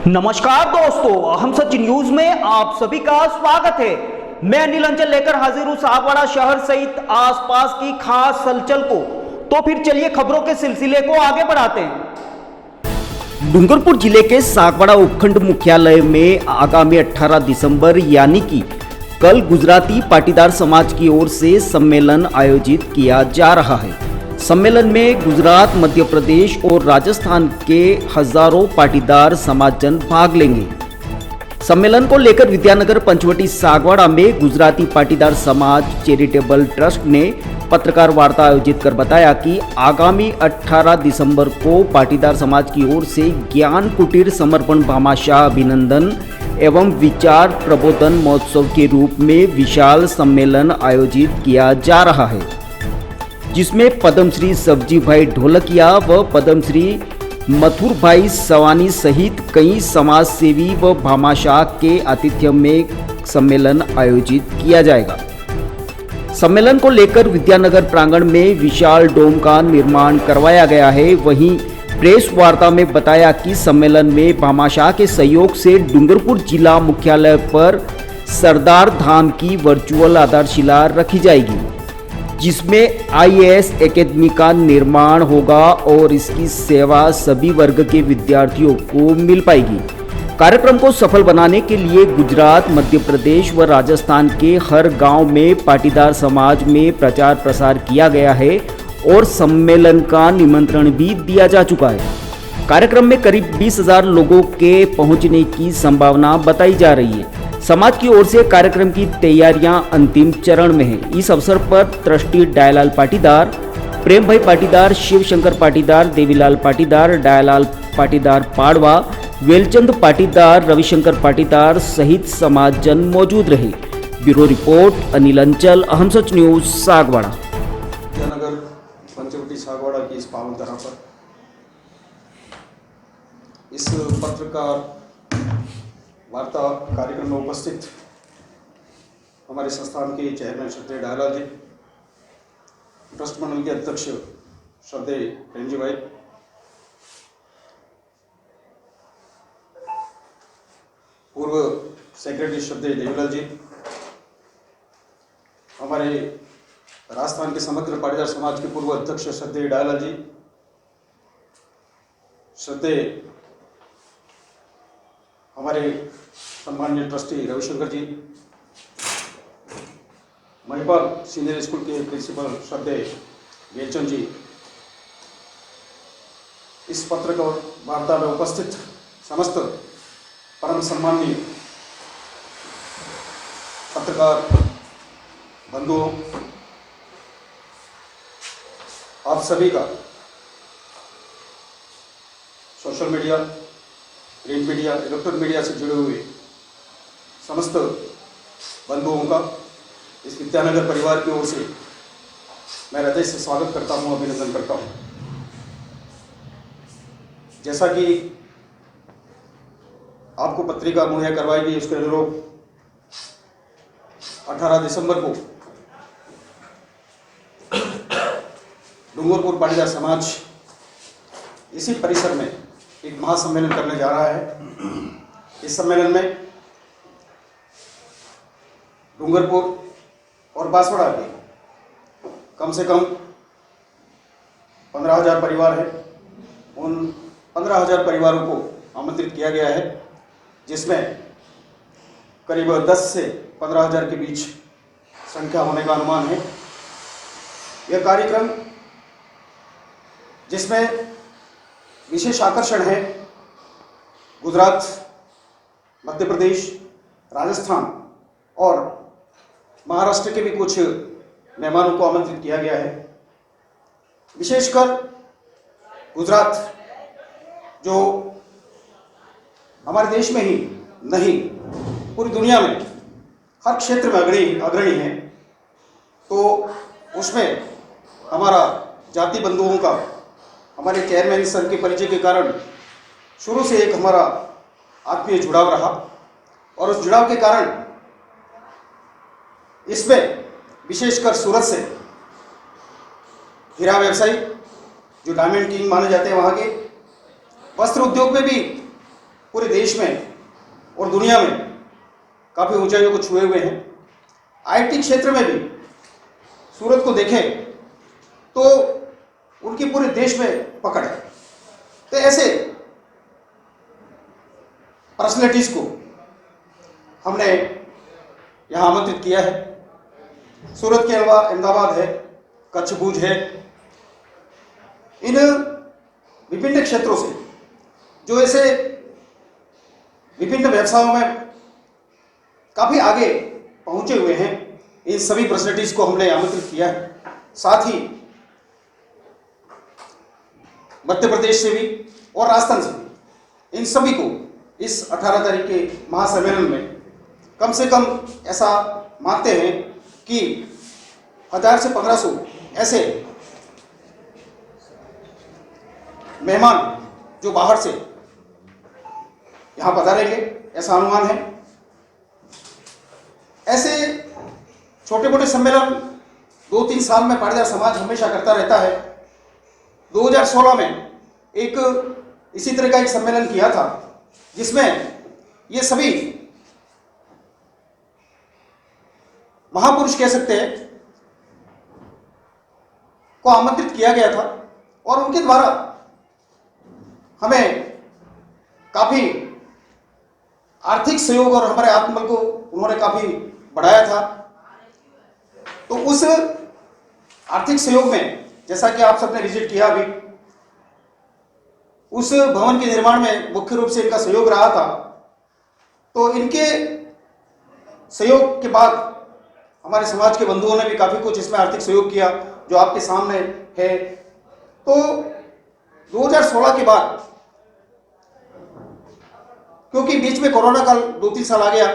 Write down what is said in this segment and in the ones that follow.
नमस्कार दोस्तों, हम सच न्यूज में आप सभी का स्वागत है। मैं अनिल अंचल लेकर हाजिर हूं सागवाड़ा शहर सहित आसपास की खास हलचल को। तो फिर चलिए खबरों के सिलसिले को आगे बढ़ाते हैं। डूंगरपुर जिले के सागवाड़ा उपखंड मुख्यालय में आगामी 18 दिसंबर यानी कि कल गुजराती पाटीदार समाज की ओर से सम्मेलन आयोजित किया जा रहा है। सम्मेलन में गुजरात, मध्य प्रदेश और राजस्थान के हजारों पाटीदार समाजजन भाग लेंगे। सम्मेलन को लेकर विद्यानगर पंचवटी सागवाड़ा में गुजराती पाटीदार समाज चैरिटेबल ट्रस्ट ने पत्रकार वार्ता आयोजित कर बताया कि आगामी 18 दिसंबर को पाटीदार समाज की ओर से ज्ञान कुटीर समर्पण भामाशाह अभिनंदन एवं विचार प्रबोधन महोत्सव के रूप में विशाल सम्मेलन आयोजित किया जा रहा है, जिसमें पद्मश्री सब्जी भाई ढोलकिया व पद्मश्री मथुर भाई सवानी सहित कई समाज सेवी व भामाशाह के आतिथ्य में सम्मेलन आयोजित किया जाएगा। सम्मेलन को लेकर विद्यानगर प्रांगण में विशाल डोम का निर्माण करवाया गया है। वहीं प्रेस वार्ता में बताया कि सम्मेलन में भामाशाह के सहयोग से डूंगरपुर जिला मुख्यालय पर सरदार धाम की वर्चुअल आधारशिला रखी जाएगी, जिसमें आईएएस एकेडमी का निर्माण होगा और इसकी सेवा सभी वर्ग के विद्यार्थियों को मिल पाएगी। कार्यक्रम को सफल बनाने के लिए गुजरात, मध्य प्रदेश व राजस्थान के हर गांव में पाटीदार समाज में प्रचार प्रसार किया गया है और सम्मेलन का निमंत्रण भी दिया जा चुका है। कार्यक्रम में करीब 20,000 लोगों के पहुंचने की संभावना बताई जा रही है। समाज की ओर से कार्यक्रम की तैयारियां अंतिम चरण में है। इस अवसर पर ट्रस्टी डायलाल पाटीदार, प्रेम भाई पाटीदार, शिव शंकर पाटीदार, देवीलाल पाटीदार, डायलाल पाटीदार पाड़वा, वेलचंद पाटीदार, रविशंकर पाटीदार सहित समाजजन मौजूद रहे। ब्यूरो रिपोर्ट अनिल अंचल, हम सच न्यूज सागवाड़ा। विद्यानगर पंचवटी सागवाड़ा की इस पावन धरा पर इस पत्रकार वार्ता कार्यक्रम में उपस्थित हमारे संस्थान के चेयरमैन श्रद्धेय डायलाल जी, ट्रस्ट मंडल के अध्यक्ष श्रद्धेय प्रेमजी भाई, पूर्व सेक्रेटरी श्रद्धेय देवीलाल जी, हमारे राजस्थान के समग्र पाटीदार समाज के पूर्व अध्यक्ष श्रद्धेय डायलाल जी, श्रद्धेय हमारे सम्माननीय ट्रस्टी रविशंकर जी, महिपाल सीनियर स्कूल के प्रिंसिपल श्रद्धेय वेलचंद जी, इस पत्रकार वार्ता में उपस्थित समस्त परम सम्माननीय पत्रकार बंधुओं, आप सभी का social media, print media, electronic media से जुड़े हुए समस्त बंधुओं का इस विद्यानगर परिवार की ओर से मैं हृदय से स्वागत करता हूं, अभिनंदन करता हूं। जैसा कि आपको पत्रिका मुहैया करवाई गई, उसके अनुरूप 18 दिसंबर को डूंगरपुर पाटीदार समाज इसी परिसर में एक महासम्मेलन करने जा रहा है। इस सम्मेलन में डूंगरपुर और बांसवाड़ा के कम से कम 15,000 परिवार है। उन 15,000 परिवारों को आमंत्रित किया गया है, जिसमें करीब 10 से 15,000 के बीच संख्या होने का अनुमान है। यह कार्यक्रम जिसमें विशेष आकर्षण है गुजरात, मध्य प्रदेश, राजस्थान और महाराष्ट्र के भी कुछ मेहमानों को आमंत्रित किया गया है। विशेषकर गुजरात, जो हमारे देश में ही नहीं पूरी दुनिया में हर क्षेत्र में अग्रणी है, तो उसमें हमारा जाति बंधुओं का हमारे चेयरमैन सर के परिचय के कारण शुरू से एक हमारा आत्मीय जुड़ाव रहा और उस जुड़ाव के कारण इसमें विशेषकर सूरत से हीरा व्यवसायी जो डायमंड किंग माने जाते हैं, वहाँ के वस्त्र उद्योग में भी पूरे देश में और दुनिया में काफ़ी ऊंचाइयों को छुए हुए हैं। आईटी क्षेत्र में भी सूरत को देखें तो उनकी पूरे देश में पकड़ है। तो ऐसे पर्सनैलिटीज को हमने यहाँ आमंत्रित किया है। सूरत के अलावा अहमदाबाद है, कच्छ, भुज है। इन विभिन्न क्षेत्रों से जो ऐसे विभिन्न व्यवसायों में काफ़ी आगे पहुंचे हुए हैं, इन सभी पर्सनैलिटीज को हमने आमंत्रित किया है। साथ ही मध्य प्रदेश से भी और राजस्थान से भी इन सभी को इस 18 तारीख के महासम्मेलन में कम से कम ऐसा मानते हैं कि 1000 से 1500 ऐसे मेहमान जो बाहर से यहाँ पधारेंगे, ऐसा अनुमान है। ऐसे छोटे मोटे सम्मेलन 2-3 साल में पाटीदार समाज हमेशा करता रहता है। 2016 में एक इसी तरह का एक सम्मेलन किया था, जिसमें ये सभी महापुरुष कह सकते हैं को आमंत्रित किया गया था और उनके द्वारा हमें काफी आर्थिक सहयोग और हमारे आत्मबल को उन्होंने काफी बढ़ाया था। तो उस आर्थिक सहयोग में, जैसा कि आप सबने विजिट किया अभी, उस भवन के निर्माण में मुख्य रूप से इनका सहयोग रहा था। तो इनके सहयोग के बाद हमारे समाज के बंधुओं ने भी काफी कुछ इसमें आर्थिक सहयोग किया, जो आपके सामने है। तो 2016 के बाद, क्योंकि बीच में कोरोना काल 2-3 साल आ गया,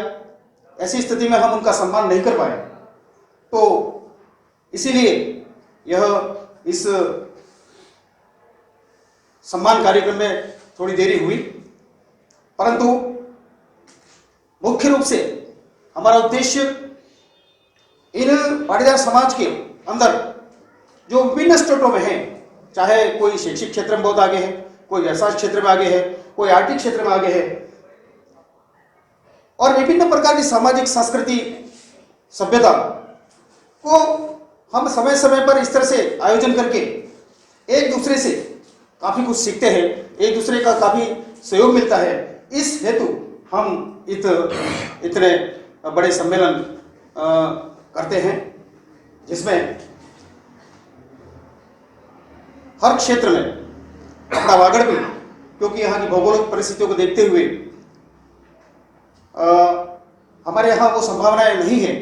ऐसी स्थिति में हम उनका सम्मान नहीं कर पाए, तो इसीलिए यह इस सम्मान कार्यक्रम में थोड़ी देरी हुई। परंतु मुख्य रूप से हमारा उद्देश्य इन पाटीदार समाज के अंदर जो विभिन्न स्टेटों में हैं, चाहे कोई शैक्षिक क्षेत्र में बहुत आगे है, कोई व्यवसाय क्षेत्र में आगे है, कोई आर्थिक क्षेत्र में आगे है, और विभिन्न प्रकार की सामाजिक संस्कृति सभ्यता को हम समय समय पर इस तरह से आयोजन करके एक दूसरे से काफी कुछ सीखते हैं, एक दूसरे का काफी सहयोग मिलता है। इस हेतु हम इतने बड़े सम्मेलन करते हैं, जिसमें हर क्षेत्र में अपना वागड़ भी, क्योंकि यहाँ की भौगोलिक परिस्थितियों को देखते हुए हमारे यहाँ वो संभावनाएं नहीं है,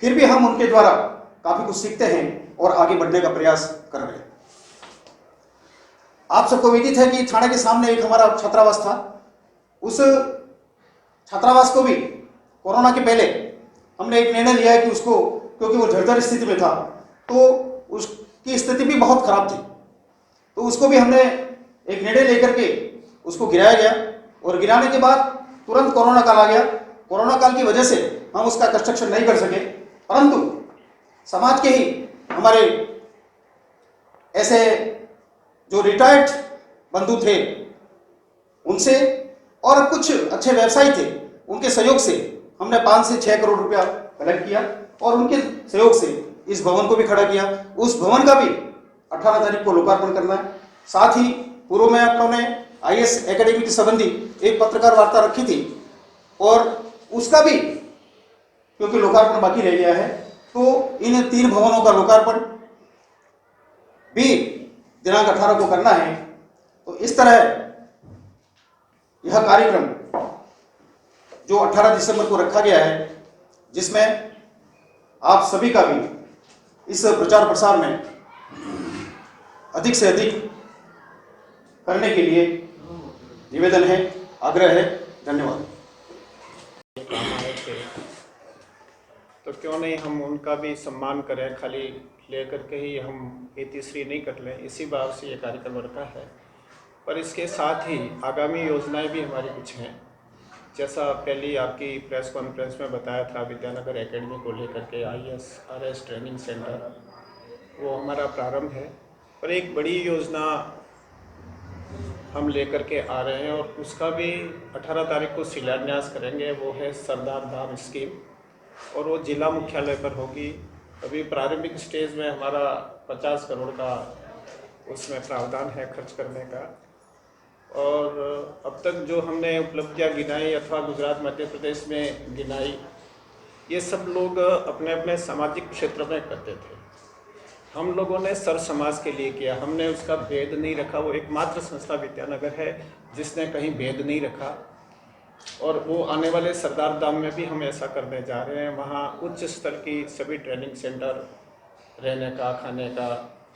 फिर भी हम उनके द्वारा काफी कुछ सीखते हैं और आगे बढ़ने का प्रयास कर रहे हैं। आप सबको विदित है कि थाने के सामने एक हमारा छात्रावास था। उस छात्रावास को भी कोरोना के पहले हमने एक निर्णय लिया है कि उसको, क्योंकि वो जर्जर स्थिति में था, तो उसकी स्थिति भी बहुत खराब थी, तो उसको भी हमने एक निर्णय लेकर के उसको गिराया गया। और गिराने के बाद तुरंत कोरोना काल आ गया। कोरोना काल की वजह से हम उसका कंस्ट्रक्शन नहीं कर सके, परंतु समाज के ही हमारे ऐसे जो रिटायर्ड बंधु थे उनसे और कुछ अच्छे व्यवसायी थे, उनके सहयोग से हमने 5 से 6 करोड़ रुपया कलेक्ट किया और उनके सहयोग से इस भवन को भी खड़ा किया। उस भवन का भी 18 तारीख को लोकार्पण करना है। साथ ही पूर्व में आप लोगों ने IAS एकेडमी के संबंधी एक पत्रकार वार्ता रखी थी, और उसका भी क्योंकि लोकार्पण बाकी रह गया है, तो इन 3 भवनों का लोकार्पण भी दिनांक 18 को करना है। तो इस तरह यह कार्यक्रम जो 18 दिसंबर को रखा गया है, जिसमें आप सभी का भी इस प्रचार प्रसार में अधिक से अधिक करने के लिए निवेदन है, आग्रह है। धन्यवाद। तो क्यों नहीं हम उनका भी सम्मान करें, खाली लेकर के ही हम इतिश्री नहीं कर लें। इसी भाव से ये कार्यक्रम रखा है। पर इसके साथ ही आगामी योजनाएं भी हमारी कुछ हैं। जैसा पहली आपकी प्रेस कॉन्फ्रेंस में बताया था, विद्यानगर एकेडमी को लेकर के ISRS ट्रेनिंग सेंटर, वो हमारा प्रारंभ है। पर एक बड़ी योजना हम लेकर के आ रहे हैं और उसका भी 18 तारीख को शिलान्यास करेंगे। वो है सरदार धाम स्कीम और वो जिला मुख्यालय पर होगी। अभी प्रारंभिक स्टेज में हमारा 50 करोड़ का उसमें प्रावधान है खर्च करने का। और अब तक जो हमने उपलब्धियां गिनाई अथवा गुजरात मध्य प्रदेश में गिनाई, ये सब लोग अपने अपने सामाजिक क्षेत्र में करते थे। हम लोगों ने सर समाज के लिए किया, हमने उसका भेद नहीं रखा। वो एकमात्र संस्था विद्यानगर है जिसने कहीं भेद नहीं रखा। और वो आने वाले सरदार धाम में भी हम ऐसा करने जा रहे हैं। वहाँ उच्च स्तर की सभी ट्रेनिंग सेंटर, रहने का, खाने का,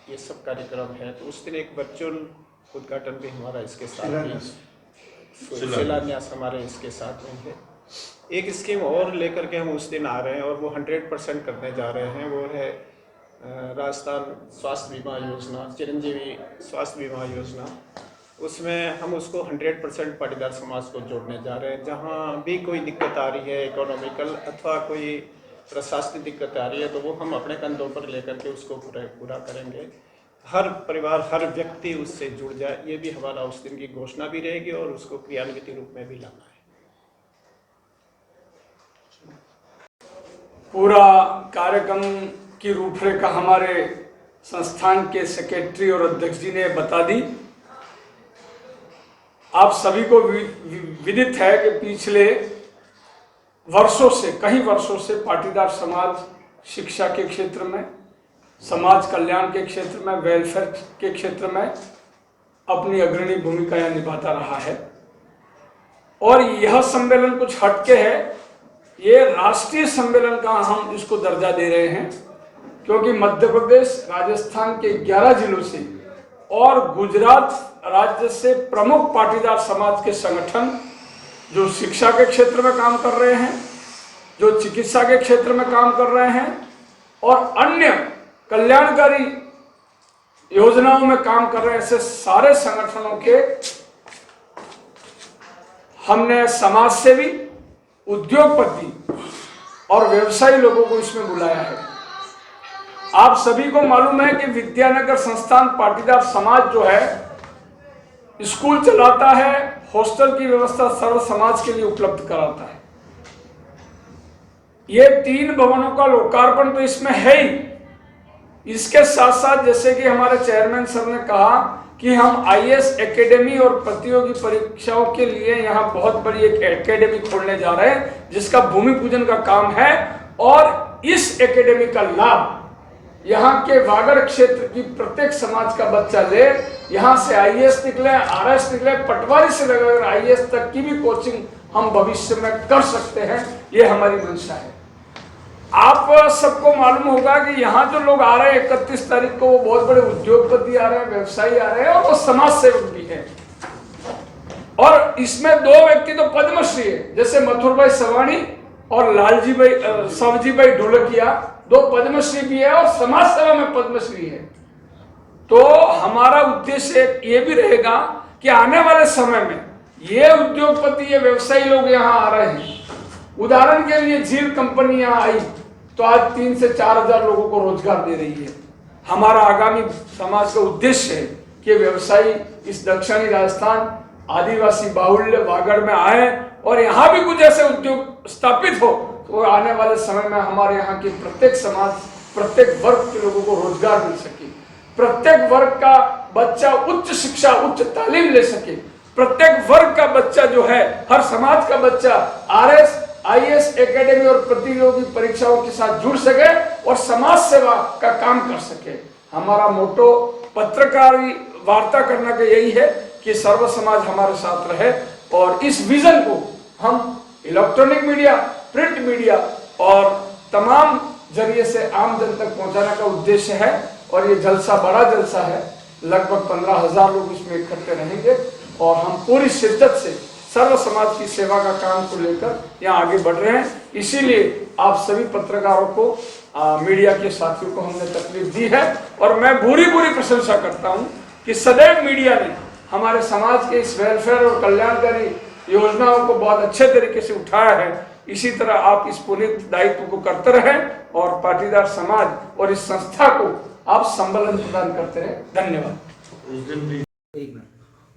ये सब कार्यक्रम है। तो उस दिन एक वर्चुअल उद्घाटन भी हमारा इसके साथ में, शिलान्यास हमारे इसके साथ में है। एक स्कीम और लेकर के हम उस दिन आ रहे हैं और वो 100% करने जा रहे हैं। वो है राजस्थान स्वास्थ्य बीमा योजना, चिरंजीवी स्वास्थ्य बीमा योजना। उसमें हम उसको 100% पाटीदार समाज को जोड़ने जा रहे हैं। जहाँ भी कोई दिक्कत आ रही है, इकोनॉमिकल अथवा कोई प्रशासनिक दिक्कत आ रही है, तो वो हम अपने कंधों पर लेकर के उसको पूरा करेंगे। हर परिवार, हर व्यक्ति उससे जुड़ जाए, ये भी हमारा उस दिन की घोषणा भी रहेगी और उसको क्रियान्वित रूप में भी लाना है। पूरा कार्यक्रम की रूपरेखा हमारे संस्थान के सेक्रेटरी और अध्यक्ष जी ने बता दी। आप सभी को विदित है कि पिछले वर्षों से, कई वर्षों से पाटीदार समाज शिक्षा के क्षेत्र में, समाज कल्याण के क्षेत्र में, वेलफेयर के क्षेत्र में अपनी अग्रणी भूमिकाएं निभाता रहा है। और यह सम्मेलन कुछ हटके है, ये राष्ट्रीय सम्मेलन का हम इसको दर्जा दे रहे हैं, क्योंकि मध्य प्रदेश, राजस्थान के 11 जिलों से और गुजरात राज्य से प्रमुख पाटीदार समाज के संगठन जो शिक्षा के क्षेत्र में काम कर रहे हैं, जो चिकित्सा के क्षेत्र में काम कर रहे हैं और अन्य कल्याणकारी योजनाओं में काम कर रहे हैं, ऐसे सारे संगठनों के हमने समाज सेवी, उद्योगपति और व्यवसायी लोगों को इसमें बुलाया है। आप सभी को मालूम है कि विद्यानगर संस्थान पाटीदार समाज जो है स्कूल चलाता है, हॉस्टल की व्यवस्था सर्व समाज के लिए उपलब्ध कराता है। ये 3 भवनों का लोकार्पण तो इसमें है ही। इसके साथ साथ जैसे कि हमारे चेयरमैन सर ने कहा कि हम आईएएस एकेडमी और प्रतियोगी परीक्षाओं के लिए यहाँ बहुत बड़ी एक एकेडमी खोलने जा रहे हैं, जिसका भूमि पूजन का काम है। और इस एकेडमी का लाभ यहाँ के वागड़ क्षेत्र की प्रत्येक समाज का बच्चा ले, यहाँ से आईएएस निकले, आरएस निकले, पटवारी से लेकर आईएएस तक की भी कोचिंग हम भविष्य में कर सकते हैं, ये हमारी मंशा है। आप सबको मालूम होगा कि यहाँ जो लोग आ रहे हैं 31 तारीख को, वो बहुत बड़े उद्योगपति आ रहे हैं, व्यवसायी आ रहे हैं और वो समाज सेवक भी हैं। और इसमें 2 व्यक्ति तो पद्मश्री है, जैसे मथुर भाई सवानी और लालजी भाई, सवजी भाई ढोलकिया, 2 पद्मश्री भी है और समाज सेवा में पद्मश्री है। तो हमारा उद्देश्य ये भी रहेगा कि आने वाले समय में ये उद्योगपति, ये व्यवसायी लोग यहाँ आ रहे हैं। उदाहरण के लिए झील कंपनी यहाँ आई तो आज 3 से 4 हजार लोगों को रोजगार दे रही है। हमारा आगामी समाज का उद्देश्य है कि व्यवसायी इस दक्षिणी राजस्थान आदिवासी बाहुल्य वागड़ में आए और यहाँ भी कुछ ऐसे उद्योग स्थापित हो तो आने वाले समय में हमारे यहाँ के प्रत्येक समाज, प्रत्येक वर्ग के लोगों को रोजगार मिल सके, प्रत्येक वर्ग का बच्चा उच्च शिक्षा, उच्च तालीम ले सके, प्रत्येक वर्ग का बच्चा जो है, हर समाज का बच्चा आरएस, आईएएस एकेडमी और प्रतियोगी परीक्षाओं के साथ जुड़ सके और समाज सेवा का काम कर सके। हमारा मोटो पत्रकारी वार्ता करने का यही है कि सर्व समाज हमारे साथ रहे और इस विजन को हम इलेक्ट्रॉनिक मीडिया, प्रिंट मीडिया और तमाम जरिए से आम जन तक पहुंचाने का उद्देश्य है। और ये जलसा बड़ा जलसा है, लगभग 15,000 लोग इसमें इकट्ठे रहेंगे और हम पूरी शिद्दत से सर्व समाज की सेवा का काम को लेकर यहाँ आगे बढ़ रहे हैं। इसीलिए आप सभी पत्रकारों को, मीडिया के साथियों को हमने तकलीफ दी है और मैं पूरी प्रशंसा करता हूँ कि सदैव मीडिया ने हमारे समाज के इस वेलफेयर और कल्याणकारी योजनाओं को बहुत अच्छे तरीके से उठाया है। इसी तरह आप इस पुनीत दायित्व को करते रहें और पाटीदार समाज और इस संस्था को आप संबलन प्रदान करते रहें। धन्यवाद।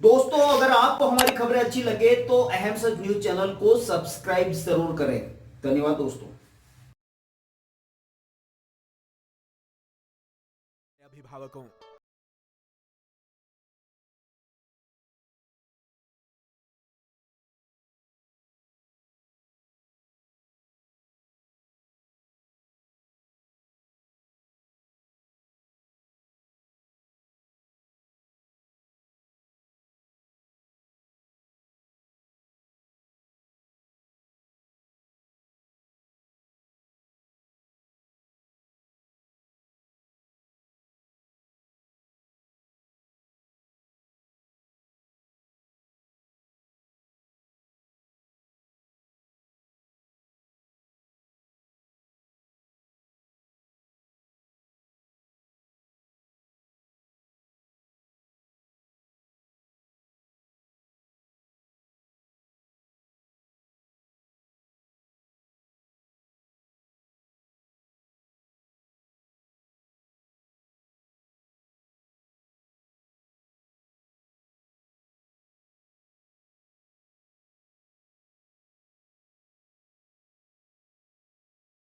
दोस्तों, अगर आपको हमारी खबरें अच्छी लगे तो अहम सच न्यूज चैनल को सब्सक्राइब जरूर करें। धन्यवाद दोस्तों। अभिभावकों,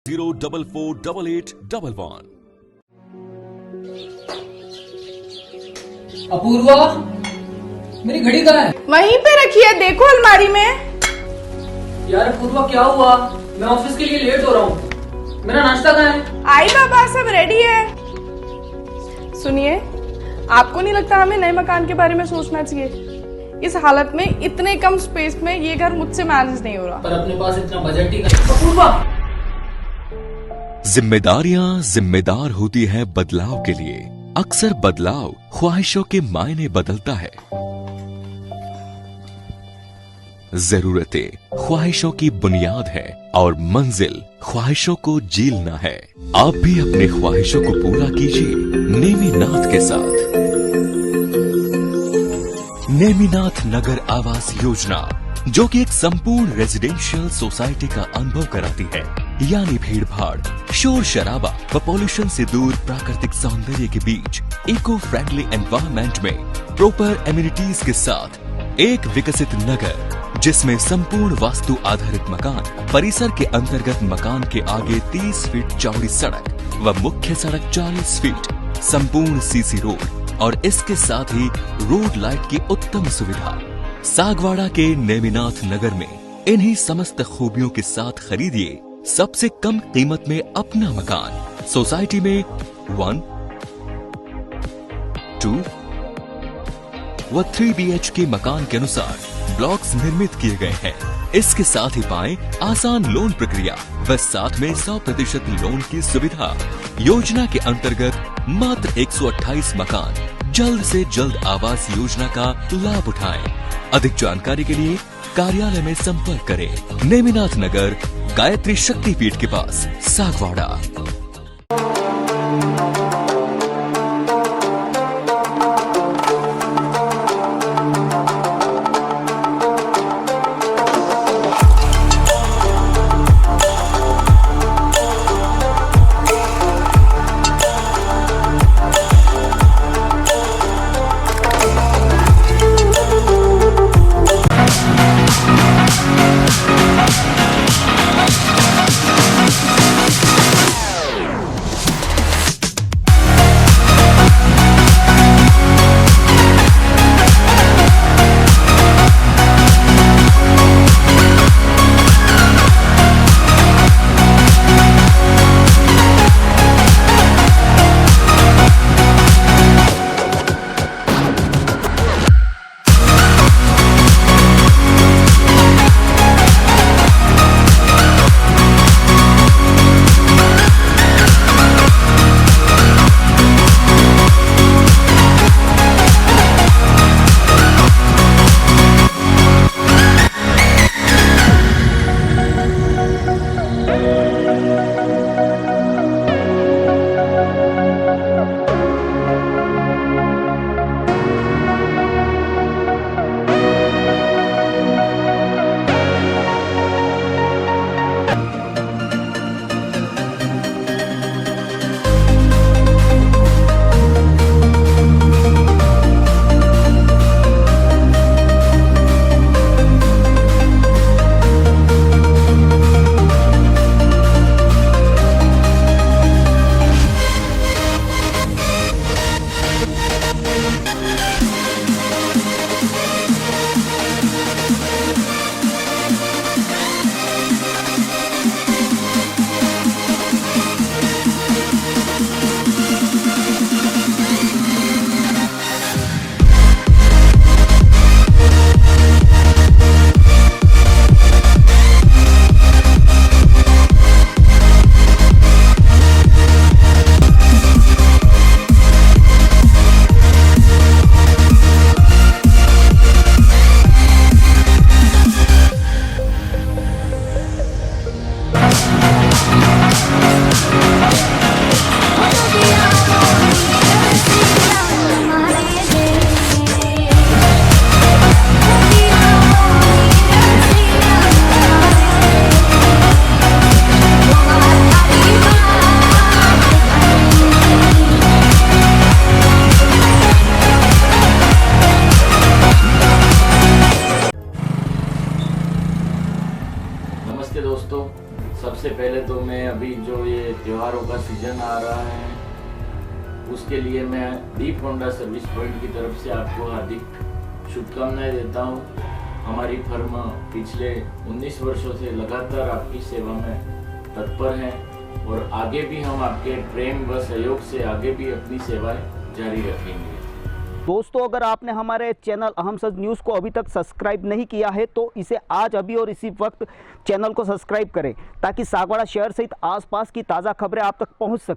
जीरो 448811। अपूर्वा, मेरी घड़ी कहाँ है? वहीं पे रखी है, देखो अलमारी में। यार अपूर्वा, क्या हुआ? मैं ऑफिस के लिए लेट हो रहा हूँ। मेरा नाश्ता कहाँ है? आई बाबा, सब रेडी है। सुनिए, आपको नहीं लगता हमें नए मकान के बारे में सोचना चाहिए? इस हालत में इतने कम स्पेस में ये घर मुझसे मैनेज नहीं हो रहा। पर अपने पास इतना बजट ही नहीं। अपूर्वा, जिम्मेदारियां जिम्मेदार होती है बदलाव के लिए। अक्सर बदलाव ख्वाहिशों के मायने बदलता है। जरूरतें ख्वाहिशों की बुनियाद है और मंजिल ख्वाहिशों को जीलना है। आप भी अपने ख्वाहिशों को पूरा कीजिए नेमीनाथ के साथ। नेमीनाथ नगर आवास योजना, जो कि एक संपूर्ण रेजिडेंशियल सोसाइटी का अनुभव कराती है, यानी भीड़ भाड़, शोर शराबा व पॉल्यूशन से दूर प्राकृतिक सौंदर्य के बीच इको फ्रेंडली एनवायरनमेंट में प्रॉपर एमिनिटीज के साथ एक विकसित नगर, जिसमें संपूर्ण वास्तु आधारित मकान, परिसर के अंतर्गत मकान के आगे 30 फीट चौड़ी सड़क व मुख्य सड़क 40 फीट, संपूर्ण सीसी रोड और इसके साथ ही रोड लाइट की उत्तम सुविधा। सागवाड़ा के नेमिनाथ नगर में इन्हीं समस्त खूबियों के साथ खरीदिए सबसे कम कीमत में अपना मकान। सोसाइटी में 1, 2 व 3 BHK मकान के अनुसार ब्लॉक्स निर्मित किए गए हैं। इसके साथ ही पाएं आसान लोन प्रक्रिया व साथ में 100% लोन की सुविधा। योजना के अंतर्गत मात्र 128 मकान जल्द से जल्द आवास योजना का लाभ उठाएं। अधिक जानकारी के लिए कार्यालय में संपर्क करें। नेमिनाथ नगर, गायत्री शक्तिपीठ के पास, सागवाड़ा। सबसे पहले तो मैं अभी जो ये त्योहारों का सीजन आ रहा है उसके लिए मैं दीप होंडा सर्विस पॉइंट की तरफ से आपको हार्दिक शुभकामनाएं देता हूँ। हमारी फर्म पिछले 19 वर्षों से लगातार आपकी सेवा में तत्पर हैं और आगे भी हम आपके प्रेम व सहयोग से आगे भी अपनी सेवाएं जारी रखेंगे। दोस्तों, अगर आपने हमारे चैनल अहम सच न्यूज़ को अभी तक सब्सक्राइब नहीं किया है तो इसे आज अभी और इसी वक्त चैनल को सब्सक्राइब करें ताकि सागवाड़ा शहर सहित आसपास की ताज़ा खबरें आप तक पहुंच सकें।